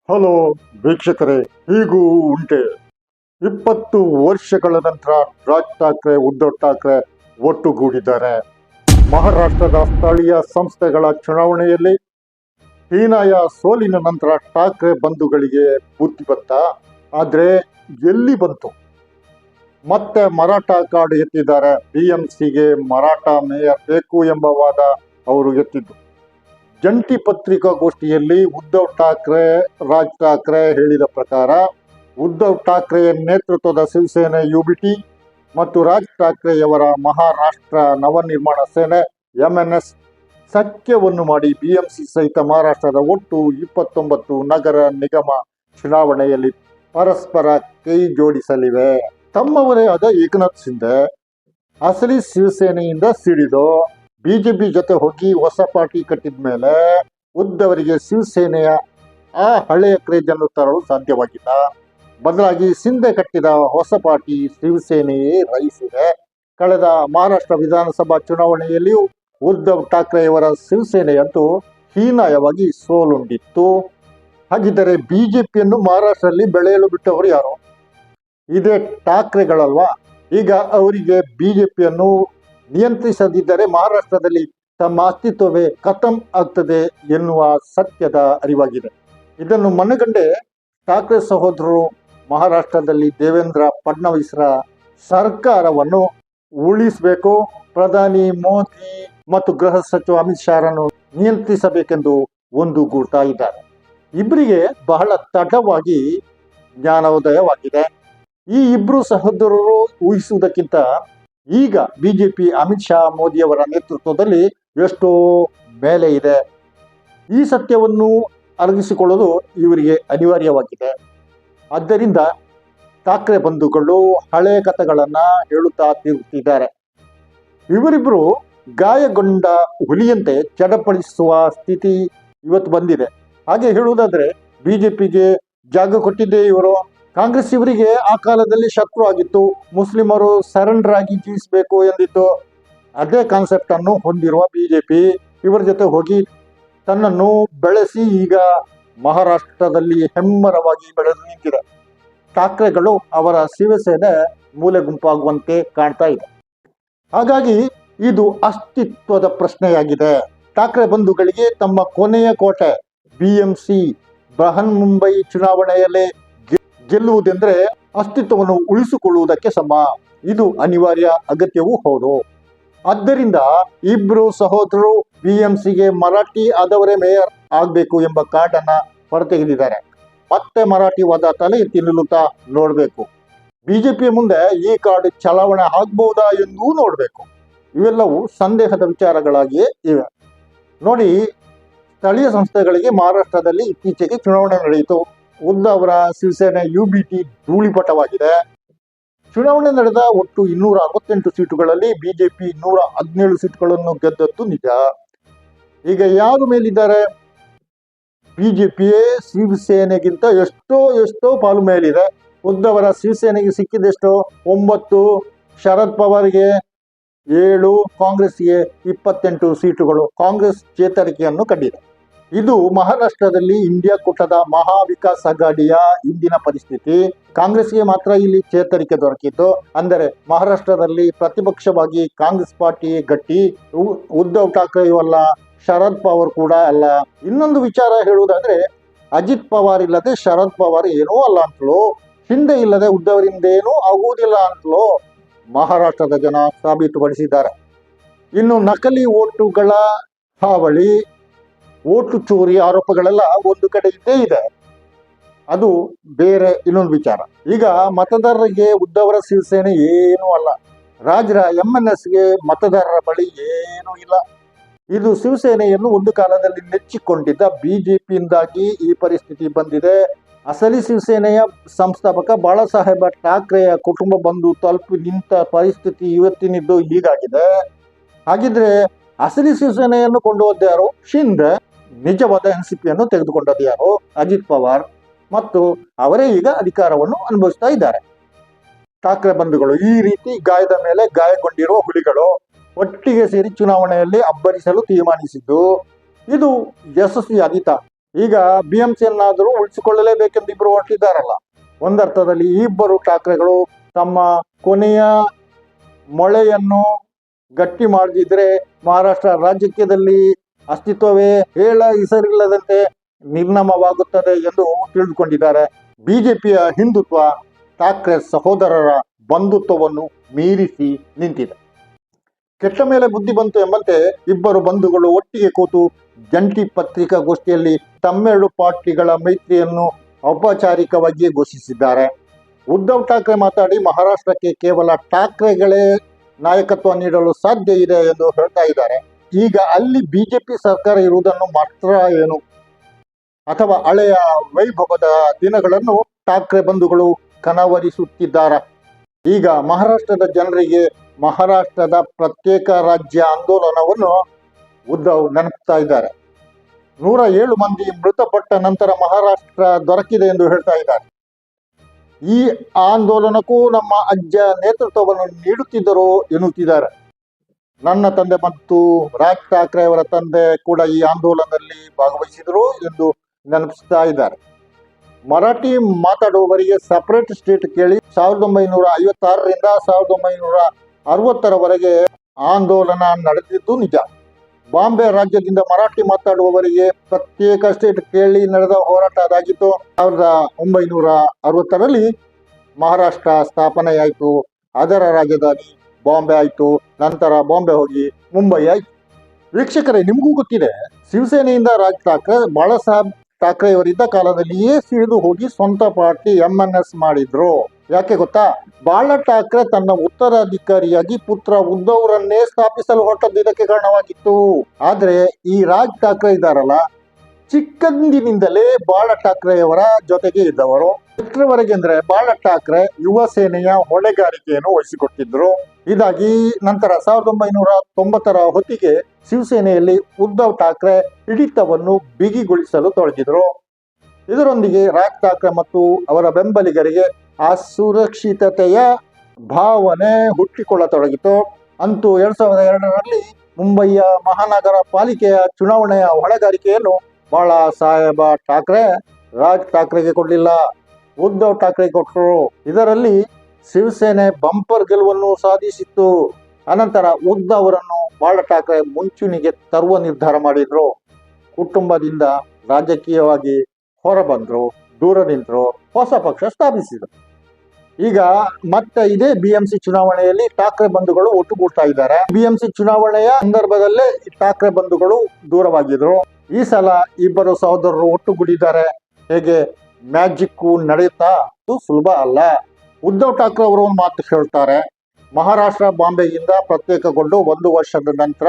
Hello ವೀಕ್ಷಕರೇ, ಹೀಗೂ ಉಂಟೆ 20 ವರ್ಷಗಳ ನಂತರ ರಾಜ್ ಠಾಕ್ರೆ ಉದ್ಧವ್ ಠಾಕ್ರೆ ಒಟ್ಟುಗೂಡಿದ್ದಾರೆ. ಮಹಾರಾಷ್ಟ್ರದ ಸ್ಥಳೀಯ ಸಂಸ್ಥೆಗಳ ಚುನಾವಣೆಯಲ್ಲಿ ಹೀನಾಯ ಸೋಲಿನ ನಂತರ ಠಾಕ್ರೆ ಬಂಧುಗಳಿಗೆ ಬುದ್ಧಿ ಬಂತ. ಆದ್ರೆ ಎಲ್ಲಿ ಬಂತು? ಮತ್ತೆ ಮರಾಠ ಕಾರ್ಡ್ ಎತ್ತಿದ್ದಾರೆ. BMCಗೆ ಮರಾಠ ಮೇಯರ್ ಬೇಕು ಎಂಬ ವಾದ ಅವರು ಎತ್ತಿದ್ದು. ಜಂಟಿ ಪತ್ರಿಕಾಗೋಷ್ಠಿಯಲ್ಲಿ ಉದ್ಧವ್ ಠಾಕ್ರೆ, ರಾಜ್ ಠಾಕ್ರೆ ಹೇಳಿದ ಪ್ರಕಾರ ಉದ್ಧವ್ ಠಾಕ್ರೆಯ ನೇತೃತ್ವದ ಶಿವಸೇನೆ UBT ಮತ್ತು ರಾಜ್ ಠಾಕ್ರೆಯವರ ಮಹಾರಾಷ್ಟ್ರ ನವನಿರ್ಮಾಣ ಸೇನೆ MNS ಸಖ್ಯವನ್ನು ಮಾಡಿ BMC ಸಹಿತ ಮಹಾರಾಷ್ಟ್ರದ ಒಟ್ಟು 29 ನಗರ ನಿಗಮ ಚುನಾವಣೆಯಲ್ಲಿ ಪರಸ್ಪರ ಕೈ ಜೋಡಿಸಲಿವೆ. ತಮ್ಮವರೇ ಆದ ಏಕನಾಥ್ ಶಿಂದೆ ಅಸಲಿ ಶಿವಸೇನೆಯಿಂದ ಸಿಡಿದು ಬಿಜೆಪಿ ಜೊತೆ ಹೋಗಿ ಹೊಸ ಪಾರ್ಟಿ ಕಟ್ಟಿದ ಮೇಲೆ ಉದ್ದವರಿಗೆ ಶಿವಸೇನೆಯ ಆ ಹಳೆಯ ಕ್ರೇಜ್ ಅನ್ನು ತರಲು ಸಾಧ್ಯವಾಗಿಲ್ಲ. ಬದಲಾಗಿ ಶಿಂದೆ ಕಟ್ಟಿದ ಹೊಸ ಪಾರ್ಟಿ ಶಿವಸೇನೆಯೇ ರೈಸಿದೆ. ಕಳೆದ ಮಹಾರಾಷ್ಟ್ರ ವಿಧಾನಸಭಾ ಚುನಾವಣೆಯಲ್ಲಿಯೂ ಉದ್ಧವ್ ಠಾಕ್ರೆಯವರ ಶಿವಸೇನೆಯಂತೂ ಹೀನಾಯವಾಗಿ ಸೋಲುಂಡಿತ್ತು. ಹಾಗಿದ್ದರೆ ಬಿಜೆಪಿಯನ್ನು ಮಹಾರಾಷ್ಟ್ರದಲ್ಲಿ ಬೆಳೆಯಲು ಬಿಟ್ಟವರು ಯಾರು? ಇದೇ ಠಾಕ್ರೆಗಳಲ್ವಾ? ಈಗ ಅವರಿಗೆ ಬಿಜೆಪಿಯನ್ನು ನಿಯಂತ್ರಿಸದಿದ್ದರೆ ಮಹಾರಾಷ್ಟ್ರದಲ್ಲಿ ತಮ್ಮ ಅಸ್ತಿತ್ವವೇ ಖತಮ್ ಆಗ್ತದೆ ಎನ್ನುವ ಸತ್ಯದ ಅರಿವಾಗಿದೆ. ಇದನ್ನು ಮನಗಂಡೇ ಠಾಕ್ರೆ ಸಹೋದರರು ಮಹಾರಾಷ್ಟ್ರದಲ್ಲಿ ದೇವೇಂದ್ರ ಫಡ್ನವೀಸ್ರ ಸರ್ಕಾರವನ್ನು ಉಳಿಸಬೇಕು, ಪ್ರಧಾನಿ ಮೋದಿ ಮತ್ತು ಗೃಹ ಸಚಿವ ಅಮಿತ್ ಶಾರನ್ನು ನಿಯಂತ್ರಿಸಬೇಕೆಂದು ಒಂದುಗೂಡ್ತಾ ಇದ್ದಾರೆ. ಇಬ್ಬರಿಗೆ ಬಹಳ ತಡವಾಗಿ ಜ್ಞಾನೋದಯವಾಗಿದೆ. ಈ ಇಬ್ರು ಸಹೋದರರು ಊಹಿಸುವುದಕ್ಕಿಂತ ಈಗ ಬಿಜೆಪಿ ಅಮಿತ್ ಶಾ ಮೋದಿಯವರ ನೇತೃತ್ವದಲ್ಲಿ ಎಷ್ಟೋ ಮೇಲೆ ಇದೆ. ಈ ಸತ್ಯವನ್ನು ಅರಗಿಸಿಕೊಳ್ಳಲು ಇವರಿಗೆ ಅನಿವಾರ್ಯವಾಗಿದೆ. ಆದ್ದರಿಂದ ಠಾಕ್ರೆ ಬಂಧುಗಳು ಹಳೆ ಕಥೆಗಳನ್ನ ಹೇಳುತ್ತಾ ತಿರುಗುತ್ತಿದ್ದಾರೆ. ಇವರಿಬ್ಬರು ಗಾಯಗೊಂಡ ಹುಲಿಯಂತೆ ಚಡಪಡಿಸುವ ಸ್ಥಿತಿ ಇವತ್ತು ಬಂದಿದೆ. ಹಾಗೆ ಹೇಳುವುದಾದ್ರೆ ಬಿಜೆಪಿಗೆ ಜಾಗ ಕೊಟ್ಟಿದ್ದೇ ಇವರು. ಕಾಂಗ್ರೆಸ್ ಇವರಿಗೆ ಆ ಕಾಲದಲ್ಲಿ ಶತ್ರು ಆಗಿತ್ತು. ಮುಸ್ಲಿಮರು ಸರೆಂಡರ್ ಆಗಿ ಜೀವಿಸಬೇಕು ಎಂದಿತ್ತು. ಅದೇ ಕಾನ್ಸೆಪ್ಟ್ ಅನ್ನು ಹೊಂದಿರುವ ಬಿಜೆಪಿ ಇವರ ಜೊತೆ ಹೋಗಿ ತನ್ನನ್ನು ಬೆಳೆಸಿ ಈಗ ಮಹಾರಾಷ್ಟ್ರದಲ್ಲಿ ಹೆಮ್ಮರವಾಗಿ ಬೆಳೆದು ನಿಂತಿದೆ. ಠಾಕ್ರೆಗಳು ಅವರ ಶಿವಸೇನೆ ಮೂಲೆ ಗುಂಪಾಗುವಂತೆ ಕಾಣ್ತಾ ಇದೆ. ಹಾಗಾಗಿ ಇದು ಅಸ್ತಿತ್ವದ ಪ್ರಶ್ನೆಯಾಗಿದೆ. ಠಾಕ್ರೆ ಬಂಧುಗಳಿಗೆ ತಮ್ಮ ಕೊನೆಯ ಕೋಟೆ BMC ಬೃಹನ್ ಮುಂಬೈ ಚುನಾವಣೆಯಲ್ಲಿ ಗೆಲ್ಲುವುದೆಂದ್ರೆ ಅಸ್ತಿತ್ವವನ್ನು ಉಳಿಸಿಕೊಳ್ಳುವುದಕ್ಕೆ ಸಮ. ಇದು ಅನಿವಾರ್ಯ, ಅಗತ್ಯವೂ ಹೌದು. ಆದ್ದರಿಂದ ಇಬ್ರು ಸಹೋದರರು BMCಗೆ ಮರಾಠಿ ಆದವರೇ ಮೇಯರ್ ಆಗಬೇಕು ಎಂಬ ಕಾರ್ಡ್ ಅನ್ನ ಹೊರತೆಗೆದಿದ್ದಾರೆ. ಮತ್ತೆ ಮರಾಠಿ ವಾದ ತಲೆ ಎತ್ತಿ ನಿಲ್ಲುತ್ತಾ ನೋಡಬೇಕು. ಬಿಜೆಪಿಯ ಮುಂದೆ ಈ ಕಾರ್ಡ್ ಚಲಾವಣೆ ಆಗಬಹುದಾ ಎಂದೂ ನೋಡಬೇಕು. ಇವೆಲ್ಲವೂ ಸಂದೇಹದ ವಿಚಾರಗಳಾಗಿಯೇ ಇವೆ. ನೋಡಿ, ಸ್ಥಳೀಯ ಸಂಸ್ಥೆಗಳಿಗೆ ಮಹಾರಾಷ್ಟ್ರದಲ್ಲಿ ಇತ್ತೀಚೆಗೆ ಚುನಾವಣೆ ನಡೆಯಿತು. ಉದ್ಧವ್ ಅವರ ಶಿವಸೇನೆ UBT ಧೂಳಿಪಟವಾಗಿದೆ. ಚುನಾವಣೆ ನಡೆದ ಒಟ್ಟು 268 ಸೀಟುಗಳಲ್ಲಿ ಬಿಜೆಪಿ 117 ಸೀಟುಗಳನ್ನು ಗೆದ್ದದ್ದು ನಿಜ. ಈಗ ಯಾರು ಮೇಲಿದ್ದಾರೆ? ಬಿಜೆಪಿಯೇ ಶಿವಸೇನೆಗಿಂತ ಎಷ್ಟೋ ಪಾಲು ಮೇಲಿದೆ. ಉದ್ಧವರ ಶಿವಸೇನೆಗೆ ಸಿಕ್ಕಿದೆಷ್ಟೋ 9, ಶರದ್ ಪವಾರ್ಗೆ 7, ಕಾಂಗ್ರೆಸ್ಗೆ 28 ಸೀಟುಗಳು. ಕಾಂಗ್ರೆಸ್ ಚೇತರಿಕೆಯನ್ನು ಕಂಡಿದೆ. ಇದು ಮಹಾರಾಷ್ಟ್ರದಲ್ಲಿ ಇಂಡಿಯಾ ಕೂಟದ ಮಹಾ ವಿಕಾಸ್ ಅಘಾಡಿಯ ಇಂದಿನ ಪರಿಸ್ಥಿತಿ. ಕಾಂಗ್ರೆಸ್ಗೆ ಮಾತ್ರ ಇಲ್ಲಿ ಚೇತರಿಕೆ ದೊರಕಿತ್ತು. ಅಂದರೆ ಮಹಾರಾಷ್ಟ್ರದಲ್ಲಿ ಪ್ರತಿಪಕ್ಷವಾಗಿ ಕಾಂಗ್ರೆಸ್ ಪಾರ್ಟಿ ಗಟ್ಟಿ. ಉದ್ಧವ್ ಠಾಕ್ರೆಯೂ ಅಲ್ಲ, ಶರದ್ ಪವಾರ್ ಕೂಡ ಅಲ್ಲ. ಇನ್ನೊಂದು ವಿಚಾರ ಹೇಳುವುದಾದ್ರೆ, ಅಜಿತ್ ಪವಾರ್ ಇಲ್ಲದೆ ಶರದ್ ಪವಾರ್ ಏನೂ ಅಲ್ಲ ಅಂತಲೋ, ಹಿಂದೆ ಇಲ್ಲದೆ ಉದ್ಧವರಿಂದೇನೂ ಆಗುವುದಿಲ್ಲ ಅಂತಲೋ ಮಹಾರಾಷ್ಟ್ರದ ಜನ ಸಾಬೀತುಪಡಿಸಿದ್ದಾರೆ. ಇನ್ನು ನಕಲಿ ಓಟುಗಳ ಹಾವಳಿ, ಓಟು ಚೋರಿ ಆರೋಪಗಳೆಲ್ಲ ಒಂದು ಕಡೆ ಇದ್ದೇ ಇದೆ. ಅದು ಬೇರೆ ಇನ್ನೊಂದು ವಿಚಾರ. ಈಗ ಮತದಾರರಿಗೆ ಉದ್ಧವರ ಶಿವಸೇನೆ ಏನೂ ಅಲ್ಲ. ರಾಜ್ರ MNSಗೆ ಮತದಾರರ ಬಳಿ ಏನೂ ಇಲ್ಲ. ಇದು ಶಿವಸೇನೆಯನ್ನು ಒಂದು ಕಾಲದಲ್ಲಿ ನೆಚ್ಚಿಕೊಂಡಿದ್ದ ಬಿಜೆಪಿಯಿಂದಾಗಿ ಈ ಪರಿಸ್ಥಿತಿ ಬಂದಿದೆ. ಅಸಲಿ ಶಿವಸೇನೆಯ ಸಂಸ್ಥಾಪಕ ಬಾಳಾಸಾಹೇಬ ಠಾಕ್ರೆಯ ಕುಟುಂಬ ಬಂದು ತಲುಪಿ ನಿಂತ ಪರಿಸ್ಥಿತಿ ಇವತ್ತಿನಿದ್ದು ಹೀಗಾಗಿದೆ. ಹಾಗಿದ್ರೆ ಅಸಲಿ ಶಿವಸೇನೆಯನ್ನು ಕೊಂಡೊಯ್ದ ಯಾರು? ಶಿಂದೆ. ನಿಜವಾದ NCPಯನ್ನು ತೆಗೆದುಕೊಂಡದ್ದು ಯಾರು? ಅಜಿತ್ ಪವಾರ್. ಮತ್ತು ಅವರೇ ಈಗ ಅಧಿಕಾರವನ್ನು ಅನುಭವಿಸ್ತಾ ಇದ್ದಾರೆ. ಠಾಕ್ರೆ ಬಂಧುಗಳು ಈ ರೀತಿ ಗಾಯದ ಮೇಲೆ ಗಾಯಗೊಂಡಿರುವ ಹುಲಿಗಳು ಒಟ್ಟಿಗೆ ಸೇರಿ ಚುನಾವಣೆಯಲ್ಲಿ ಅಬ್ಬರಿಸಲು ತೀರ್ಮಾನಿಸಿದ್ದು ಇದು ಯಶಸ್ವಿಯಾದೀತಾ? ಈಗ BMCಯನ್ನಾದರೂ ಉಳಿಸಿಕೊಳ್ಳಲೇಬೇಕೆಂದು ಇಬ್ಬರು ಹೊರಟಿದ್ದಾರಲ್ಲ. ಒಂದರ್ಥದಲ್ಲಿ ಈ ಇಬ್ಬರು ಠಾಕ್ರೆಗಳು ತಮ್ಮ ಕೊನೆಯ ಮೊಳೆಯನ್ನು ಗಟ್ಟಿ ಮಾಡದಿದ್ರೆ ಮಹಾರಾಷ್ಟ್ರ ರಾಜಕೀಯದಲ್ಲಿ ಅಸ್ತಿತ್ವವೇ ಹೇಳ ಹೆಸರಿಲ್ಲದಂತೆ ನಿರ್ನಾಮವಾಗುತ್ತದೆ ಎಂದು ತಿಳಿದುಕೊಂಡಿದ್ದಾರೆ. ಬಿಜೆಪಿಯ ಹಿಂದುತ್ವ ಠಾಕ್ರೆ ಸಹೋದರರ ಬಂಧುತ್ವವನ್ನು ಮೀರಿಸಿ ನಿಂತಿದೆ. ಕೆಟ್ಟ ಮೇಲೆ ಬುದ್ಧಿ ಬಂತು ಎಂಬಂತೆ ಇಬ್ಬರು ಬಂಧುಗಳು ಒಟ್ಟಿಗೆ ಕೂತು ಜಂಟಿ ಪತ್ರಿಕಾಗೋಷ್ಠಿಯಲ್ಲಿ ತಮ್ಮೆರಡು ಪಾರ್ಟಿಗಳ ಮೈತ್ರಿಯನ್ನು ಔಪಚಾರಿಕವಾಗಿ ಘೋಷಿಸಿದ್ದಾರೆ. ಉದ್ಧವ್ ಠಾಕ್ರೆ ಮಾತಾಡಿ ಮಹಾರಾಷ್ಟ್ರಕ್ಕೆ ಕೇವಲ ಠಾಕ್ರೆಗಳೇ ನಾಯಕತ್ವ ನೀಡಲು ಸಾಧ್ಯ ಇದೆ ಎಂದು ಹೇಳ್ತಾ ಇದ್ದಾರೆ. ಈಗ ಅಲ್ಲಿ ಬಿಜೆಪಿ ಸರ್ಕಾರ ಇರುವುದನ್ನು ಮಾತ್ರ ಏನು ಅಥವಾ ಹಳೆಯ ವೈಭವದ ದಿನಗಳನ್ನು ಠಾಕ್ರೆ ಬಂಧುಗಳು ಕನವರಿಸುತ್ತಿದ್ದಾರೆ. ಈಗ ಮಹಾರಾಷ್ಟ್ರದ ಜನರಿಗೆ ಮಹಾರಾಷ್ಟ್ರದ ಪ್ರತ್ಯೇಕ ರಾಜ್ಯ ಆಂದೋಲನವನ್ನು ಉದ್ಧವ್ ನೆನಪಿಸ್ತಾ ಇದ್ದಾರೆ. 107 ಮಂದಿ ಮೃತಪಟ್ಟ ನಂತರ ಮಹಾರಾಷ್ಟ್ರ ದೊರಕಿದೆ ಎಂದು ಹೇಳ್ತಾ ಇದ್ದಾರೆ. ಈ ಆಂದೋಲನಕ್ಕೂ ನಮ್ಮ ಅಜ್ಜ ನೇತೃತ್ವವನ್ನು ನೀಡುತ್ತಿದ್ದರು ಎನ್ನುತ್ತಿದ್ದಾರೆ. ನನ್ನ ತಂದೆ ಮತ್ತು ರಾಜ್ ಠಾಕ್ರೆ ಅವರ ತಂದೆ ಕೂಡ ಈ ಆಂದೋಲನದಲ್ಲಿ ಭಾಗವಹಿಸಿದರು ಎಂದು ನೆನಪಿಸ್ತಾ ಇದ್ದಾರೆ. ಮರಾಠಿ ಮಾತಾಡುವವರಿಗೆ ಸಪರೇಟ್ ಸ್ಟೇಟ್ ಕೇಳಿ 1956ರಿಂದ 1960ರವರೆಗೆ ಆಂದೋಲನ ನಡೆದಿದ್ದು ನಿಜ. ಬಾಂಬೆ ರಾಜ್ಯದಿಂದ ಮರಾಠಿ ಮಾತಾಡುವವರಿಗೆ ಪ್ರತ್ಯೇಕ ಸ್ಟೇಟ್ ಕೇಳಿ ನಡೆದ ಹೋರಾಟ ಅದಾಗಿತ್ತು. 1960ರಲ್ಲಿ ಮಹಾರಾಷ್ಟ್ರ ಸ್ಥಾಪನೆಯಾಯಿತು. ಅದರ ರಾಜಧಾನಿ ಬಾಂಬೆ ಆಯಿತು. ನಂತರ ಬಾಂಬೆ ಹೋಗಿ ಮುಂಬೈ ಆಯಿತು. ವೀಕ್ಷಕರೇ, ನಿಮಗೂ ಗೊತ್ತಿದೆ, ಶಿವಸೇನೆಯಿಂದ ರಾಜ್ ಠಾಕ್ರೆ ಬಾಳಾಸಾಹೇಬ್ ಠಾಕ್ರೆ ಅವರಿದ್ದ ಕಾಲದಲ್ಲಿಯೇ ಸಿಡಿದು ಹೋಗಿ ಸ್ವಂತ ಪಾರ್ಟಿ MNS ಮಾಡಿದ್ರು. ಯಾಕೆ ಗೊತ್ತಾ? ಬಾಳ ಠಾಕ್ರೆ ತನ್ನ ಉತ್ತರಾಧಿಕಾರಿಯಾಗಿ ಪುತ್ರ ಉದ್ಧವ್ರನ್ನೇ ಸ್ಥಾಪಿಸಲು ಹೊರಟದ್ದು ಇದಕ್ಕೆ ಕಾರಣವಾಗಿತ್ತು. ಆದ್ರೆ ಈ ರಾಜ್ ಠಾಕ್ರೆ ಇದ್ದಾರಲ್ಲ, ಚಿಕ್ಕಂದಿನಿಂದಲೇ ಬಾಳ ಠಾಕ್ರೆಯವರ ಜೊತೆಗೆ ಇದ್ದವರು. ಎಷ್ಟರವರೆಗೆ ಅಂದ್ರೆ ಬಾಳ ಠಾಕ್ರೆ ಯುವ ಸೇನೆಯ ಹೊಣೆಗಾರಿಕೆಯನ್ನು ವಹಿಸಿಕೊಟ್ಟಿದ್ರು. ಇದಾಗಿ ನಂತರ 1990ರ ಹೊತ್ತಿಗೆ ಶಿವಸೇನೆಯಲ್ಲಿ ಉದ್ಧವ್ ಠಾಕ್ರೆ ಹಿಡಿತವನ್ನು ಬಿಗಿಗೊಳಿಸಲು ತೊಡಗಿದ್ರು. ಇದರೊಂದಿಗೆ ರಾಜ್ ಠಾಕ್ರೆ ಮತ್ತು ಅವರ ಬೆಂಬಲಿಗರಿಗೆ ಅಸುರಕ್ಷಿತತೆಯ ಭಾವನೆ ಹುಟ್ಟಿಕೊಳ್ಳತೊಡಗಿತು. ಅಂತೂ 2002ರಲ್ಲಿ ಮುಂಬಯಿಯ ಮಹಾನಗರ ಪಾಲಿಕೆಯ ಚುನಾವಣೆಯ ಹೊಣೆಗಾರಿಕೆಯನ್ನು ಬಾಳಾ ಸಾಹೇಬ ಠಾಕ್ರೆ ರಾಜ್ ಠಾಕ್ರೆಗೆ ಕೊಡಲಿಲ್ಲ, ಉದ್ಧವ್ ಠಾಕ್ರೆ ಕೊಟ್ಟರು. ಇದರಲ್ಲಿ ಶಿವಸೇನೆ ಬಂಪರ್ ಗೆಲುವನ್ನು ಸಾಧಿಸಿತ್ತು. ಅನಂತರ ಉದ್ಧವ್ ಅವರನ್ನು ಬಾಳಾ ಠಾಕ್ರೆ ಮುಂಚೂಣಿಗೆ ತರುವ ನಿರ್ಧಾರ ಮಾಡಿದ್ರು. ಕುಟುಂಬದಿಂದ ರಾಜಕೀಯವಾಗಿ ಹೊರಬಂದ್ರು, ದೂರ ನಿಂತರು, ಹೊಸ ಪಕ್ಷ ಸ್ಥಾಪಿಸಿದರು. ಈಗ ಮತ್ತೆ ಇದೇ BMC ಚುನಾವಣೆಯಲ್ಲಿ ಠಾಕ್ರೆ ಬಂಧುಗಳು ಒಟ್ಟುಗೂಡ್ತಾ ಇದ್ದಾರೆ. BMC ಚುನಾವಣೆಯ ಸಂದರ್ಭದಲ್ಲೇ ಠಾಕ್ರೆ ಬಂಧುಗಳು ದೂರವಾಗಿದ್ರು. ಈ ಸಲ ಇಬ್ಬರು ಸಹೋದರರು ಒಟ್ಟುಗೂಡಿದ್ದಾರೆ. ಹೇಗೆ ಮ್ಯಾಜಿಕ್ ನಡೆಯುತ್ತಾ? ಅದು ಸುಲಭ ಅಲ್ಲ. ಉದ್ಧವ್ ಠಾಕ್ರೆ ಅವರು ಒಂದು ಮಾತು ಹೇಳ್ತಾರೆ. ಮಹಾರಾಷ್ಟ್ರ ಬಾಂಬೆಯಿಂದ ಪ್ರತ್ಯೇಕಗೊಂಡು 1 ವರ್ಷದ ನಂತರ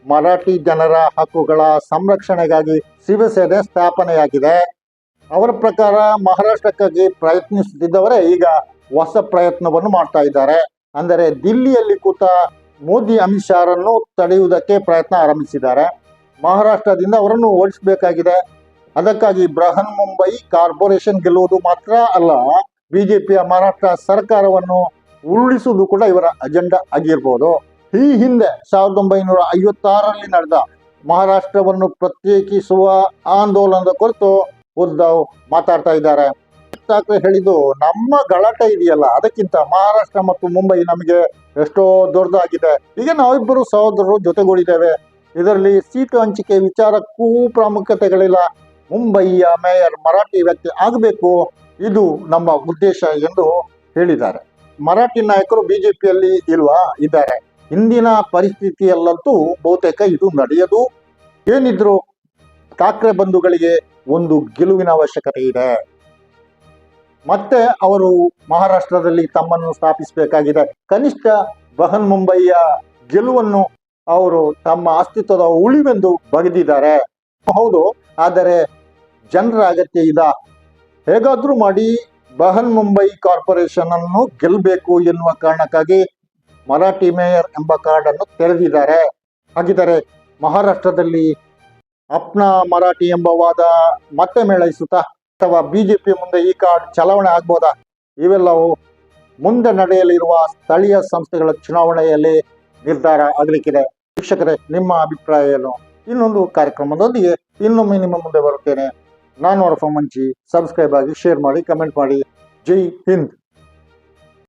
ಮರಾಠಿ ಜನರ ಹಕ್ಕುಗಳ ಸಂರಕ್ಷಣೆಗಾಗಿ ಶಿವಸೇನೆ ಸ್ಥಾಪನೆಯಾಗಿದೆ. ಅವರ ಪ್ರಕಾರ ಮಹಾರಾಷ್ಟ್ರಕ್ಕಾಗಿ ಪ್ರಯತ್ನಿಸುತ್ತಿದ್ದವರೇ ಈಗ ಹೊಸ ಪ್ರಯತ್ನವನ್ನು ಮಾಡ್ತಾ ಇದ್ದಾರೆ. ಅಂದರೆ ದಿಲ್ಲಿಯಲ್ಲಿ ಕೂತ ಮೋದಿ ಅಮಿತ್ ಶಾರನ್ನು ತಡೆಯುವುದಕ್ಕೆ ಪ್ರಯತ್ನ ಆರಂಭಿಸಿದ್ದಾರೆ. ಮಹಾರಾಷ್ಟ್ರದಿಂದ ಅವರನ್ನು ಓಡಿಸಬೇಕಾಗಿದೆ. ಅದಕ್ಕಾಗಿ ಬೃಹನ್ ಮುಂಬೈ ಕಾರ್ಪೊರೇಷನ್ ಗೆಲ್ಲುವುದು ಮಾತ್ರ ಅಲ್ಲ, ಬಿಜೆಪಿಯ ಮಹಾರಾಷ್ಟ್ರ ಸರ್ಕಾರವನ್ನು ಉರುಳಿಸುವುದು ಕೂಡ ಇವರ ಅಜೆಂಡಾ ಆಗಿರ್ಬೋದು. ಈ ಹಿಂದೆ 1956ರಲ್ಲಿ ನಡೆದ ಮಹಾರಾಷ್ಟ್ರವನ್ನು ಪ್ರತ್ಯೇಕಿಸುವ ಆಂದೋಲನದ ಕುರಿತು ಉದ್ಧವ್ ಮಾತಾಡ್ತಾ ಇದ್ದಾರೆ. ಠಾಕ್ರೆ ಹೇಳಿದ್ದು, ನಮ್ಮ ಗಲಾಟೆ ಇದೆಯಲ್ಲ, ಅದಕ್ಕಿಂತ ಮಹಾರಾಷ್ಟ್ರ ಮತ್ತು ಮುಂಬೈ ನಮಗೆ ಎಷ್ಟೋ ದೊಡ್ಡದಾಗಿದೆ. ಈಗ ನಾವಿಬ್ಬರು ಸಹೋದರರು ಜೊತೆಗೂಡಿದ್ದೇವೆ. ಇದರಲ್ಲಿ ಸೀಟು ಹಂಚಿಕೆ ವಿಚಾರಕ್ಕೂ ಪ್ರಾಮುಖ್ಯತೆಗಳಿಲ್ಲ. ಮುಂಬಯಿಯ ಮೇಯರ್ ಮರಾಠಿ ವ್ಯಕ್ತಿ ಆಗಬೇಕು, ಇದು ನಮ್ಮ ಉದ್ದೇಶ ಎಂದು ಹೇಳಿದ್ದಾರೆ. ಮರಾಠಿ ನಾಯಕರು ಬಿಜೆಪಿಯಲ್ಲಿ ಇಲ್ವಾ? ಇದ್ದಾರೆ. ಇಂದಿನ ಪರಿಸ್ಥಿತಿಯಲ್ಲಂತೂ ಬಹುತೇಕ ಇದು ನಡೆಯದು. ಏನಿದ್ರು ಠಾಕ್ರೆ ಬಂಧುಗಳಿಗೆ ಒಂದು ಗೆಲುವಿನ ಅವಶ್ಯಕತೆ ಇದೆ. ಮತ್ತೆ ಅವರು ಮಹಾರಾಷ್ಟ್ರದಲ್ಲಿ ತಮ್ಮನ್ನು ಸ್ಥಾಪಿಸಬೇಕಾಗಿದೆ. ಕನಿಷ್ಠ ಬೃಹನ್ ಮುಂಬಯಿಯ ಗೆಲುವನ್ನು ಅವರು ತಮ್ಮ ಅಸ್ತಿತ್ವದ ಉಳಿವೆಂದು ಬಗೆದಿದ್ದಾರೆ. ಹೌದು, ಆದರೆ ಜನರ ಅಗತ್ಯ ಇದೆ. ಹೇಗಾದ್ರೂ ಮಾಡಿ ಬೃಹನ್ ಮುಂಬೈ ಕಾರ್ಪೊರೇಷನ್ ಅನ್ನು ಗೆಲ್ಲಬೇಕು ಎನ್ನುವ ಕಾರಣಕ್ಕಾಗಿ ಮರಾಠಿ ಮೇಯರ್ ಎಂಬ ಕಾರ್ಡ್ ಅನ್ನು ತೆರೆದಿದ್ದಾರೆ. ಹಾಗಿದ್ದಾರೆ ಮಹಾರಾಷ್ಟ್ರದಲ್ಲಿ ಅಪ್ನಾ ಮರಾಠಿ ಎಂಬ ವಾದ ಮತ್ತೆ ಮೇಳೈಸುತ್ತಾ, ಅಥವಾ ಬಿಜೆಪಿ ಮುಂದೆ ಈ ಕಾರ್ಡ್ ಚಲಾವಣೆ ಆಗ್ಬೋದಾ? ಇವೆಲ್ಲವೂ ಮುಂದೆ ನಡೆಯಲಿರುವ ಸ್ಥಳೀಯ ಸಂಸ್ಥೆಗಳ ಚುನಾವಣೆಯಲ್ಲಿ ನಿರ್ಧಾರ ಆಗಲಿಕ್ಕಿದೆ. ವೀಕ್ಷಕರೇ, ನಿಮ್ಮ ಅಭಿಪ್ರಾಯ ಏನು? ಇನ್ನೊಂದು ಕಾರ್ಯಕ್ರಮದೊಂದಿಗೆ ಇನ್ನೊಮ್ಮೆ ನಿಮ್ಮ ಮುಂದೆ ಬರುತ್ತೇನೆ. ನಾನು ಅವರ ಮಂಚಿ. ಸಬ್ಸ್ಕ್ರೈಬ್ ಆಗಿ, ಶೇರ್ ಮಾಡಿ, ಕಮೆಂಟ್ ಮಾಡಿ. ಜೈ ಹಿಂದ್.